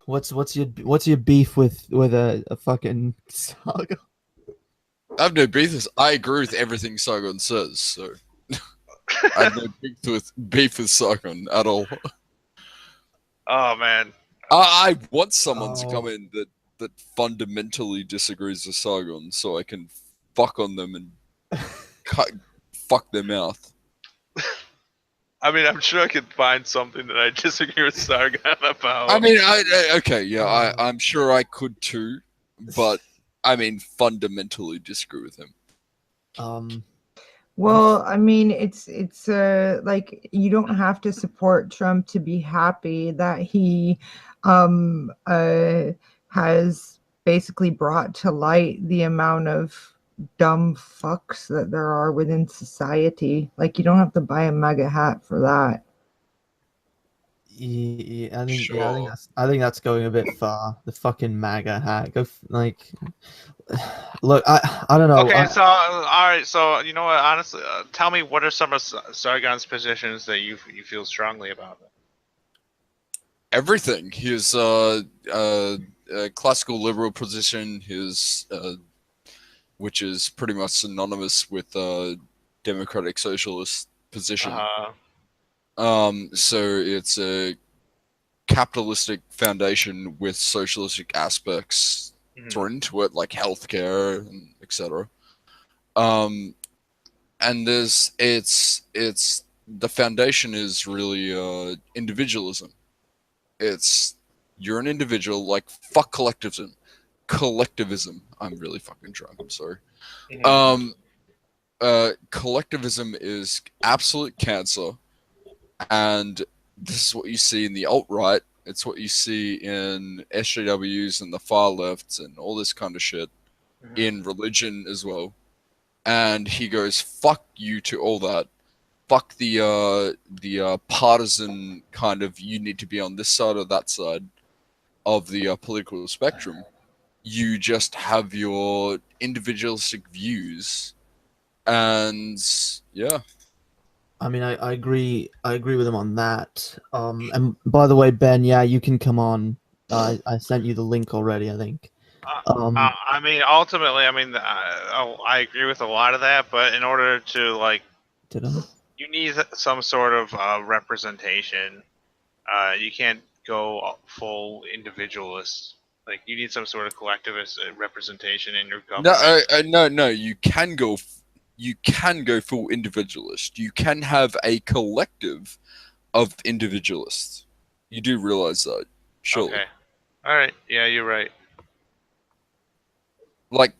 What's your beef with a fucking Sargon? I have no beef. I agree with everything Sargon says, so I have no beef with Sargon at all. Oh man. I want someone to come Oh. in that fundamentally disagrees with Sargon, so I can fuck on them and fuck their mouth. I mean, I'm sure I could find something that I disagree with Sargon about. I mean, okay, yeah, I'm sure I could too, but I mean, fundamentally disagree with him. Well, I mean, it's like you don't have to support Trump to be happy that he has basically brought to light the amount of dumb fucks that there are within society. Like, you don't have to buy a MAGA hat for that. Yeah, Sure. I think that's going a bit far. The fucking MAGA hat. Look, I don't know. Okay, so all right, so you know what? Honestly, tell me what are some of Sargon's positions that you feel strongly about? Everything. His classical liberal position, his which is pretty much synonymous with democratic socialist position. So it's a capitalistic foundation with socialistic aspects thrown into it, like healthcare and etc. And it's the foundation is really individualism. It's you're an individual, like fuck collectivism. I'm really fucking drunk. I'm sorry. Collectivism is absolute cancer, and this is what you see in the alt-right. It's what you see in SJWs and the far left and all this kind of shit in religion as well. And he goes, fuck you to all that. Fuck the partisan kind of, you need to be on this side or that side of the political spectrum. You just have your individualistic views, and yeah. I mean, I agree with him on that. And by the way, Ben, yeah, you can come on. I sent you the link already, I think. I mean, ultimately, I mean, I agree with a lot of that, but in order to like, you need some sort of representation. You can't go full individualist. Like, you need some sort of collectivist representation in your government. No. You can go full individualist. You can have a collective of individualists. You do realize that, surely. Okay. All right. Yeah, you're right. Like,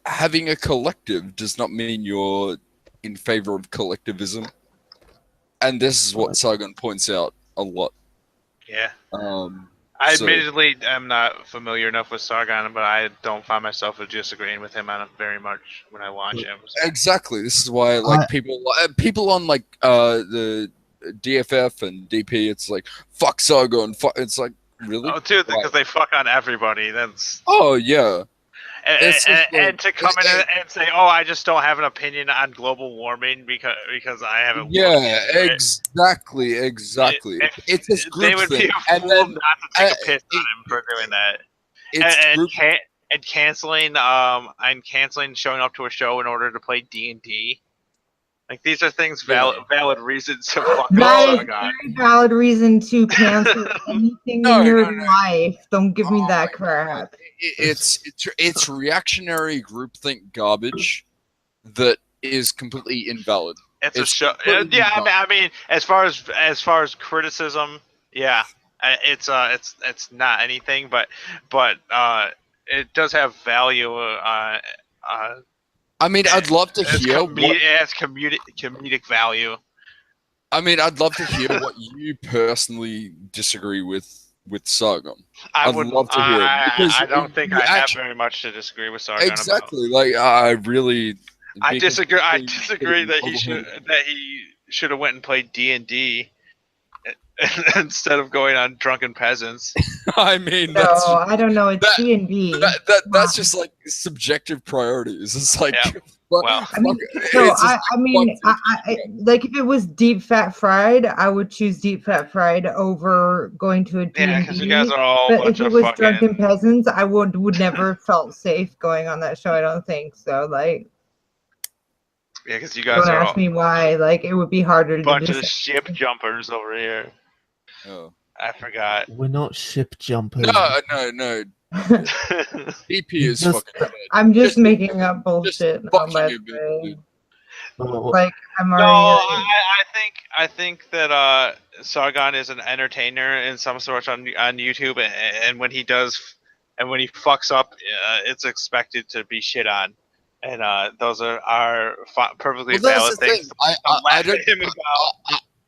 having a collective does not mean you're in favor of collectivism. And this is what Sargon points out a lot. Yeah. I admittedly am not familiar enough with Sargon, but I don't find myself disagreeing with him on it very much when I watch him. So. Exactly. This is why, like, people on like the DFF and DP, it's like fuck Sargon. It's like, really? Oh, dude, because they fuck on everybody. That's. Oh yeah. And to come in and say, "Oh, I just don't have an opinion on global warming because I haven't." Yeah, exactly. It's this group they would thing. be a fool not to take a piss on him for doing that. And canceling showing up to a show in order to play D&D. Like, these are things valid reasons to fuck that is a very valid reason to cancel anything in your life. Don't give me that crap. It's reactionary groupthink garbage that is completely invalid. It's a show. Yeah, I mean, as far as criticism, yeah, it's not anything, but it does have value. I mean, I'd love to hear it has comedic value. I mean, I'd love to hear what you personally disagree with Sargon. I'd love to hear it, because I don't think I have very much to disagree with Sargon. Exactly. Like, I disagree. I disagree that he should have went and played D&D. instead of going on drunken peasants. I mean, No, that's I don't know. It's that- D&D. that's just like subjective priorities. It's like, Yeah. fuck- Well, I mean, fuck- no, it's just I mean, fuck I like if it was deep fat fried, I would choose deep fat fried over going to a D&D. Yeah, because you guys are all a But bunch if it of was fucking. drunken peasants, I would never felt safe going on that show. I don't think so. Like, Yeah, because you guys don't are ask me why. Like, it would be harder a to bunch of decide. ship jumpers over here. Oh. I forgot. We're not ship jumpers. No. DP is Just- fucking dead. I'm just Just- making up bullshit. fucking by you, the way. dude. Like, I'm No, already. I think that Sargon is an entertainer in some sort on YouTube, and when he does, and when he fucks up, it's expected to be shit on, and those are perfectly Well, that's valid the thing. things.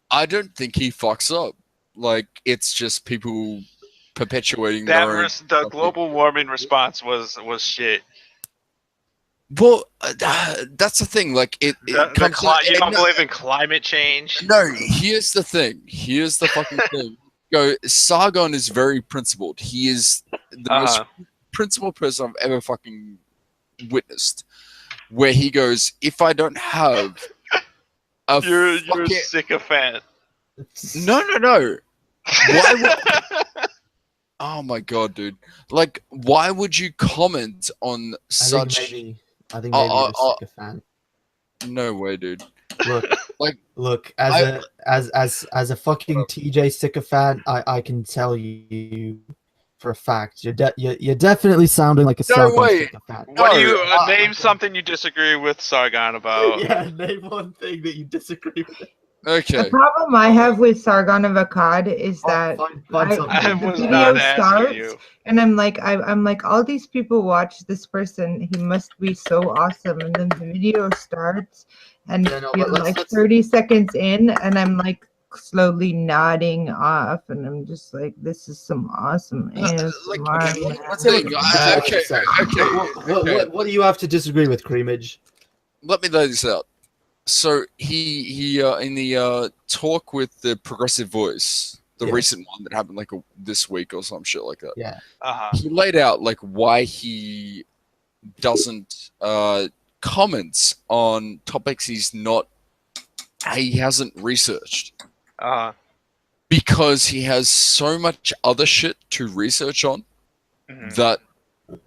I don't think he fucks up. Like, it's just people perpetuating That their own. the global warming response was shit. Well, that's the thing. Like, it You comes. don't believe in climate change? No, here's the thing. Here's the fucking thing. Sargon is very principled. He is the most principled person I've ever fucking witnessed. Where he goes, if I don't have a You're a fucking... sycophant. No. Why would... Oh my god, dude. Like, why would you comment on such... I think maybe you're a sycophant. No way, dude. Look, as a fucking TJ sycophant, I can tell you for a fact you're definitely sounding like a Sargon sycophant. What do you name something you disagree with Sargon about? Yeah, name one thing that you disagree with. Okay. The problem I have with Sargon of Akkad is that I was the not video asking starts, you. and I'm like, all these people watch this person. He must be so awesome. And then the video starts, and you're like 30 seconds in, and I'm like slowly nodding off, and I'm just like, this is some awesome What do you have to disagree with, Creamage? Let me lay this out. So he in the talk with the Progressive Voice, the recent one that happened like this week or some shit like that. Yeah. He laid out like why he doesn't comment on topics he hasn't researched. Because he has so much other shit to research on that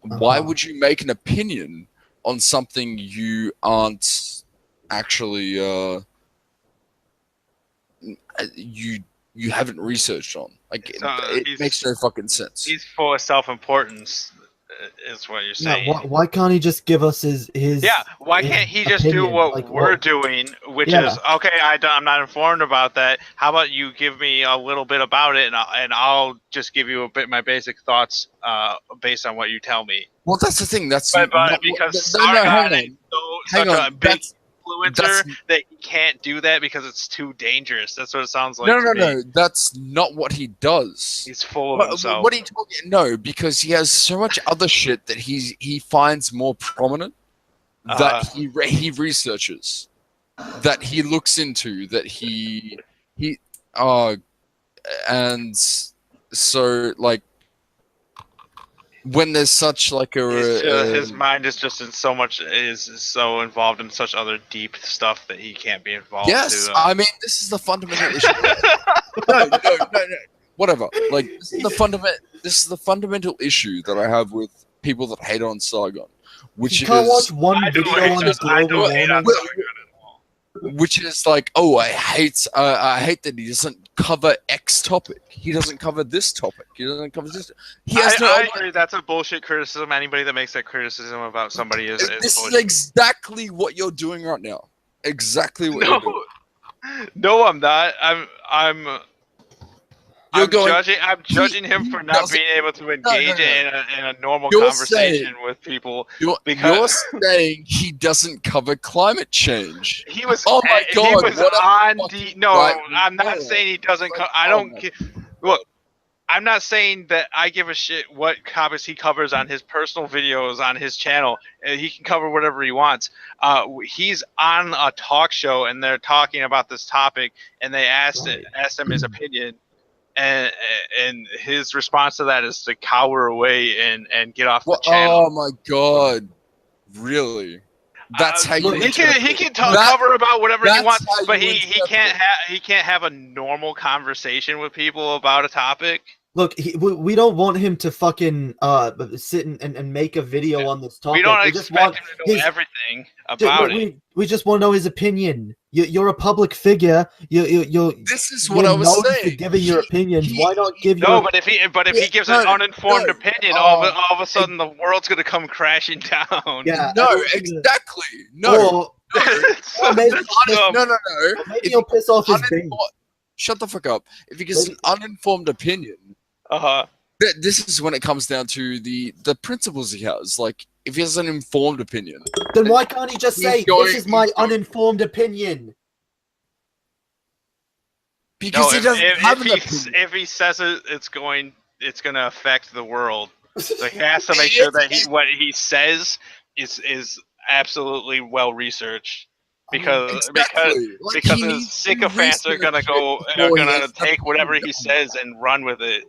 why would you make an opinion on something you aren't actually you haven't researched on? Like, it makes no fucking sense. He's full of self-importance, is what you're saying. Yeah, why can't he just give us his why can't he just do what we're doing, which is, okay, I'm not informed about that. How about you give me a little bit about it, and I'll just give you my basic thoughts based on what you tell me. Well, that's the thing. That's because Sargon is such a big influencer that he can't do that because it's too dangerous. That's what it sounds like. No. That's not what he does. He's full of himself. What are you talking? No, because he has so much other shit that he finds more prominent that he researches, that he looks into, that he and so like. When there's such like his mind is just so involved in such other deep stuff that he can't be involved. Yes, I mean, this is the fundamental issue. No, whatever. Like, this is the fundamental issue that I have with people that hate on Sargon, which you can't watch one video on global warming. Which is like, oh, I hate that he doesn't cover X topic. He doesn't cover this topic. He doesn't cover this. I agree. That's a bullshit criticism. Anybody that makes that criticism about somebody is this bullshit. is exactly what you're doing right now. Exactly what you're doing. No, I'm not. I'm judging him for not being able to engage in a normal conversation with people. You're saying he doesn't cover climate change. He was. Oh my god! He was on No, I'm not saying he doesn't. I don't. Look, I'm not saying that I give a shit what topics he covers on his personal videos on his channel. He can cover whatever he wants. He's on a talk show and they're talking about this topic, and they asked him his opinion. and his response to that is to cower away and get off the channel. Oh my god! Really? That's how you. He can cover about whatever he wants, but he can't have a normal conversation with people about a topic. Look, we don't want him to fucking sit and make a video on this topic. We don't expect him to know everything about it. We just want to know his opinion. You're a public figure. You're This is what I was saying. Giving your opinions. Why not give your... No, but if he gives an uninformed opinion, all of a sudden the world's gonna come crashing down. Yeah. No, exactly. No. Maybe he'll piss off his base. Shut the fuck up. If he gets an uninformed opinion, this is when it comes down to the principles he has. Like, if he has an informed opinion, then why can't he just say, "This is my uninformed opinion"? Because he doesn't have an opinion. If he says it's gonna affect the world. So he has to make sure that what he says is absolutely well researched. Because his sycophants are gonna take whatever he says and run with it.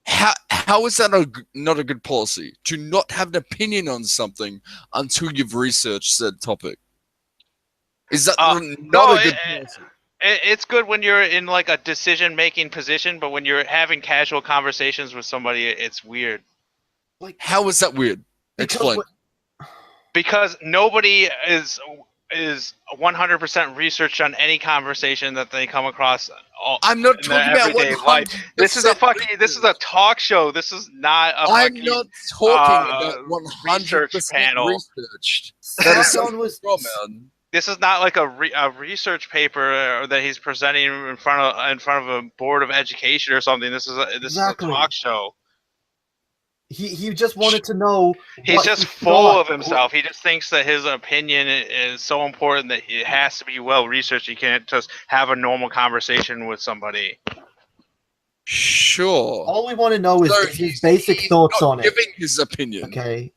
How is that not a good policy to not have an opinion on something until you've researched said topic? Is that not a good policy? It's good when you're in like a decision-making position, but when you're having casual conversations with somebody, it's weird. Like, how is that weird? Explain. Because nobody is 100% researched on any conversation that they come across. I'm not talking about what this is a talk show. This is not a I'm not talking about 100% panel. Researched. Man. This is not like a research paper that he's presenting in front of a board of education or something. This is a talk show. He just wanted to know. He's just full of himself. He just thinks that his opinion is so important that it has to be well researched. You can't just have a normal conversation with somebody. Sure. All we want to know is his basic thoughts on it. Giving his opinion. Okay.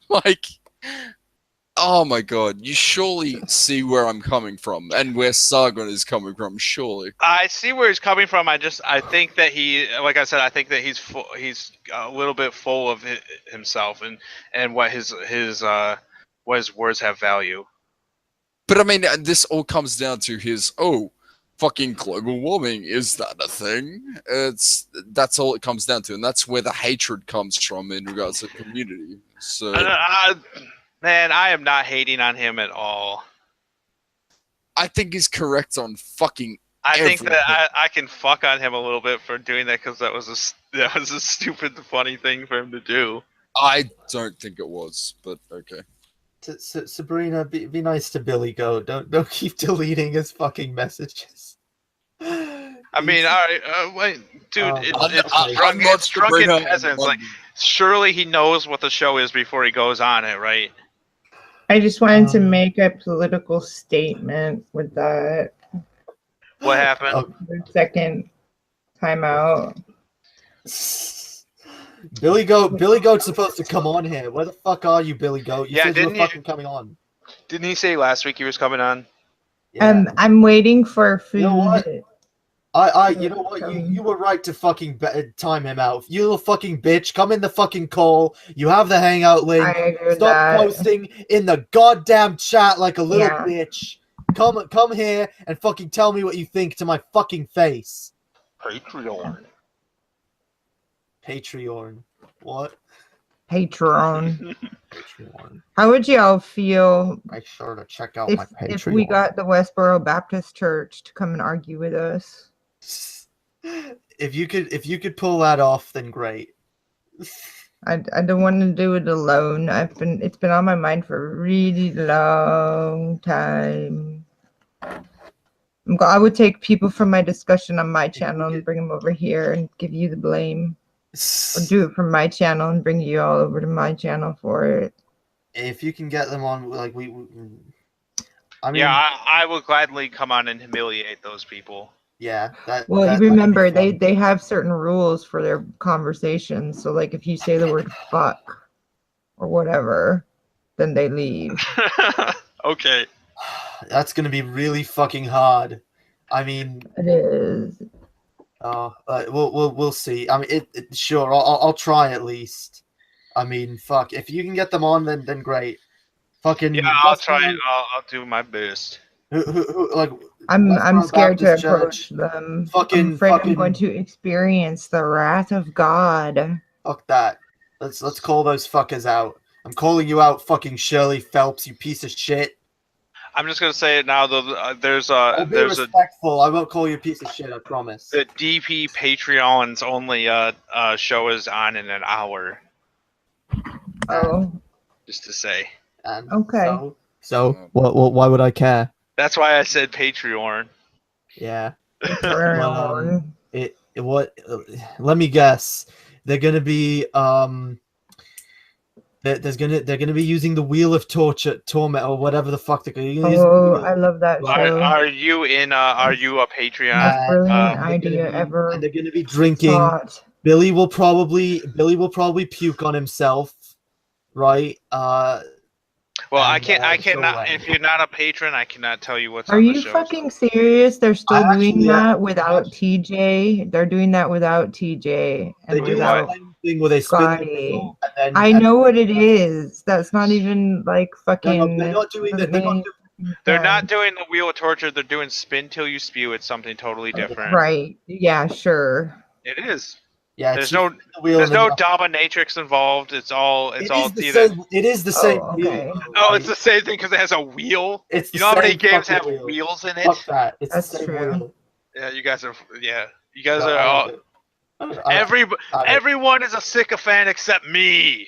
Like, oh my god! You surely see where I'm coming from and where Sargon is coming from. Surely. I see where he's coming from. I think that like I said, I think that he's a little bit full of himself and what his words have value. But I mean, this all comes down to his fucking global warming. Is that a thing? That's all it comes down to, and that's where the hatred comes from in regards to the community. So. Man, I am not hating on him at all. I think he's correct on fucking everything. Think that I can fuck on him a little bit for doing that because that was a stupid, funny thing for him to do. I don't think it was, but okay. Sabrina, be nice to Billy Goat. Don't keep deleting his fucking messages. I mean, wait, dude, it's drunken peasants. Like, surely he knows what the show is before he goes on it, right? I just wanted to make a political statement with that. What happened? The second timeout. Billy Goat's supposed to come on here. Where the fuck are you, Billy Goat? You said you were fucking coming on. Didn't he say last week he was coming on? Yeah. I'm waiting for food. You know what? You know what? You were right to fucking time him out. You little fucking bitch. Come in the fucking call. You have the hangout link. Stop posting in the goddamn chat like a little bitch. Come here and fucking tell me what you think to my fucking face. Patreon. What? Patreon. How would y'all feel? Make sure to check out my Patreon. If we got the Westboro Baptist Church to come and argue with us. If you could pull that off, then great. I don't want to do it alone. It's been on my mind for a really long time. I would take people from my discussion on my channel and bring them over here and give you the blame. Or do it from my channel and bring you all over to my channel for it. If you can get them on, like I will gladly come on and humiliate those people. Yeah. Remember, they have certain rules for their conversations. So, like, if you say the word fuck or whatever, then they leave. Okay. That's gonna be really fucking hard. I mean, it is. We'll see. I mean, sure. I'll try at least. I mean, fuck. If you can get them on, then great. Fucking. Yeah, I'll try. I'll do my best. Like I'm scared to Baptist approach Church, them. fucking- I'm afraid I'm fucking- going to experience the wrath of God. Fuck that. Let's call those fuckers out. I'm calling you out, fucking Shirley Phelps, you piece of shit. I'm just gonna say it now. Though there's I'll be there's a respectful. I won't call you a piece of shit. I promise. the DP Patreon's only show is on in an hour. Oh, Just to say. And okay. So what? Why would I care? That's why I said Patreon. Yeah. Patreon. What? Let me guess. They're gonna be They're gonna be using the Wheel of Torment, or whatever the fuck they're gonna use. Oh, I love that show. Are you in? Are you a Patreon? Most brilliant they're idea gonna be- ever. And they're gonna be drinking. thought. Billy will probably puke on himself, right? Well, I and, cannot. so, If you're not a patron, I cannot tell you what's Are on the you show. fucking serious? They're still I doing actually, that without TJ. They're doing that without TJ They and do without that thing where they spin the Scotty. wheel, and then I know what it is. That's not even like fucking. they're not doing that. They're not doing the wheel of torture. They're doing spin till you spew. It's something totally different. Right. Yeah, sure. It is. Yeah, There's it's no. just the wheel There's and no then- dominatrix involved. It's all. It's It all is the either. same. It is the same. Oh, wheel, okay. though, Oh, like, it's the same thing because it has a wheel. It's the You know how many same games fucking have wheel. wheels in it? Fuck that. It's That's the same true. wheel. Yeah, you guys are. Yeah, you guys No, are. I All, love it. I- everyone is a sycophant except me.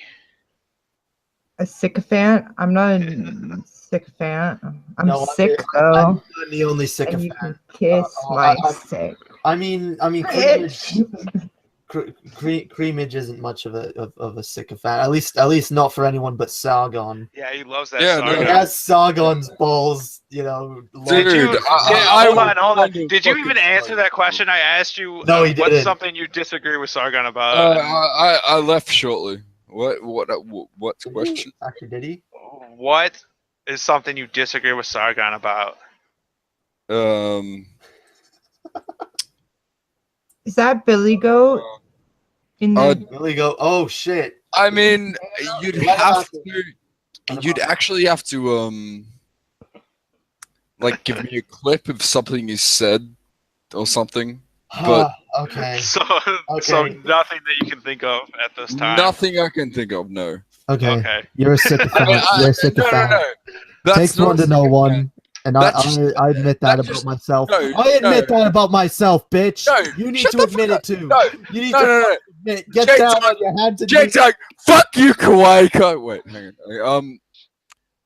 A sycophant? I'm not a sycophant. I'm No, sick though. I'm the only And you sycophant. can kiss Oh, my I- sick. I mean, Bitch. Creamage isn't much of a sycophant. At least not for anyone but Sargon. Yeah, he loves that. Yeah, Sargon. He has Sargon's balls, Did long- you? hold on. fucking Did you even answer sorry. that question I asked you? No, he What's didn't. something you disagree with Sargon about? I left shortly. What's the question? Actually, did he? What is something you disagree with Sargon about? Is that Billy Goat in the Really go? Oh shit! I mean, you'd What have about to. You'd actually have to like give me a clip of something you said or something. But okay. So Okay. nothing that you can think of at this time. nothing I can think of. No. Okay. Okay. You're a sycophant. You're a sycophant. That's Takes not one to know sycophant. one, and I admit that that's about just- myself. no, I admit no. that about myself, bitch. No, You need shut to the admit fuck it too. No, You need no, to no. admit. Get Jake down Dog- on your hands and Jake knees. Dog, fuck you, Kawaii. Wait, hang on.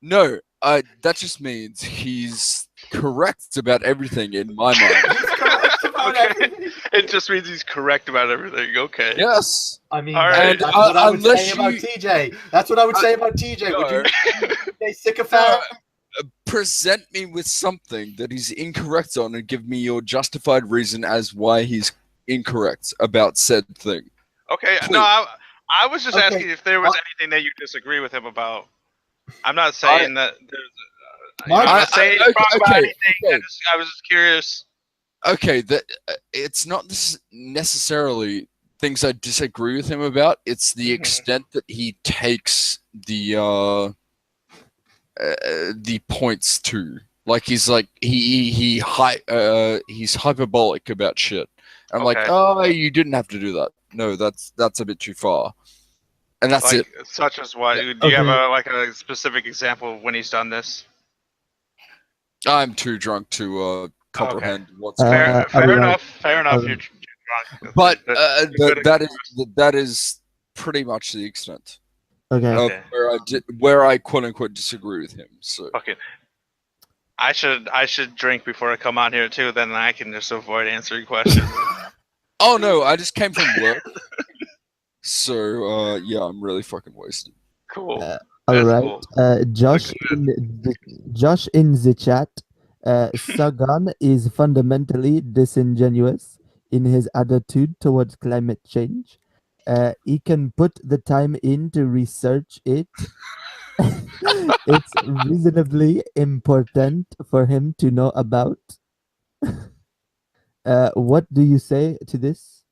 No, that just means he's correct about everything in my mind. He's correct about Okay. everything. It just means he's correct about everything. Okay. Yes. I mean, All right. that's what I would Unless say about you- TJ. That's what I would say about TJ. Would you say sycophant? Present me with something that he's incorrect on and give me your justified reason as why he's incorrect about said thing. Okay. Please. No, I was just Okay. asking if there was What? anything that you disagree with him about. I'm not saying that there's. My- I'm not saying okay, wrong about okay, anything. okay. I was just curious. Okay, that it's not necessarily things I disagree with him about. It's the Mhm. extent that he takes the points to. Like he's hyperbolic about shit. I'm like, Okay. oh, you didn't have to do that. No, that's a bit too far. And that's Like, it. such as what? Yeah. Do you have Okay. a specific example of when he's done this? I'm too drunk to comprehend what's Fair, going on. fair alright. enough. Fair enough. Alright. You're drunk. But That- that is pretty much the extent Okay. of Okay. where I quote unquote disagree with him. So Okay. I should drink before I come on here too. Then I can just avoid answering questions. oh no, I just came from work. So yeah, I'm really fucking wasted. Cool. All That's right. cool. Josh in the chat. Sargon is fundamentally disingenuous in his attitude towards climate change. He can put the time in to research it. It's reasonably important for him to know about. What do you say to this?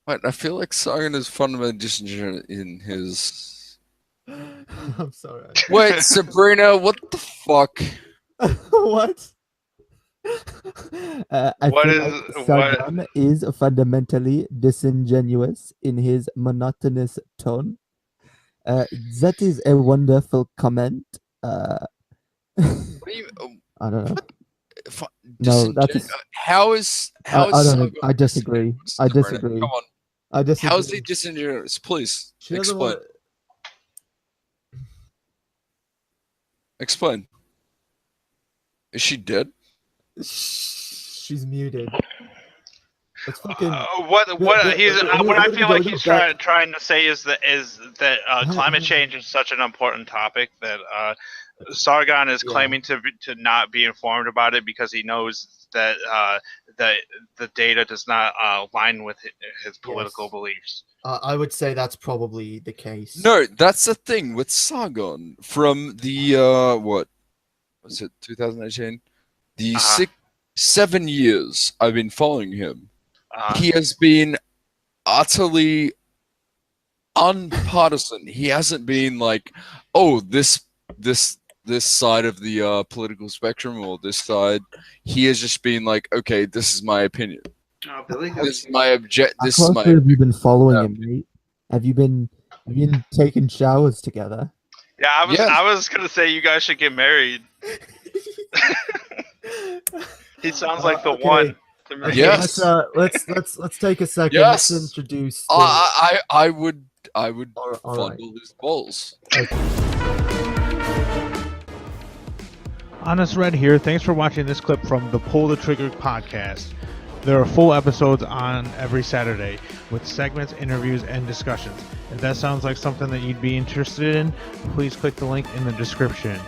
Wait, I feel like Sargon is fundamentally disingenuous in his. I'm sorry. Wait, Sabrina, what the fuck? What? I What feel is- like Sargon is fundamentally disingenuous in his monotonous tone. That is a wonderful comment. What do you? I don't know. Fu- No, that disingen- is. How is I don't know. Sargon I disagree. disingenuous, I Sabrina? disagree. Come on, I disagree. how is he disingenuous? Please She doesn't explain. want. Explain. Is she dead? She's muted. Let's fucking. What I feel like no, he's that- trying to say is that climate change is such an important topic that Sargon is Yeah. claiming to not be informed about it because he knows that the data does not align with his political Yes. beliefs. I would say that's probably the case. No, that's the thing with Sargon from the what was it 2018? The 7 years I've been following him. He has been utterly unpartisan. He hasn't been like, oh, this side of the political spectrum or this side. He has just been like, okay, this is my opinion. This is my object. How This is my. closely have you been following him, mate? Have you been taking showers together? Yeah, Yes. I was gonna say you guys should get married. He sounds like the okay. one. To marry. Okay, Yes. let's take a second. Yes. Let's introduce. I would All right. fondle his balls. Honest Red here. Thanks for watching this clip from the Pull the Trigger podcast. There are full episodes on every Saturday with segments, interviews, and discussions. If that sounds like something that you'd be interested in, please click the link in the description.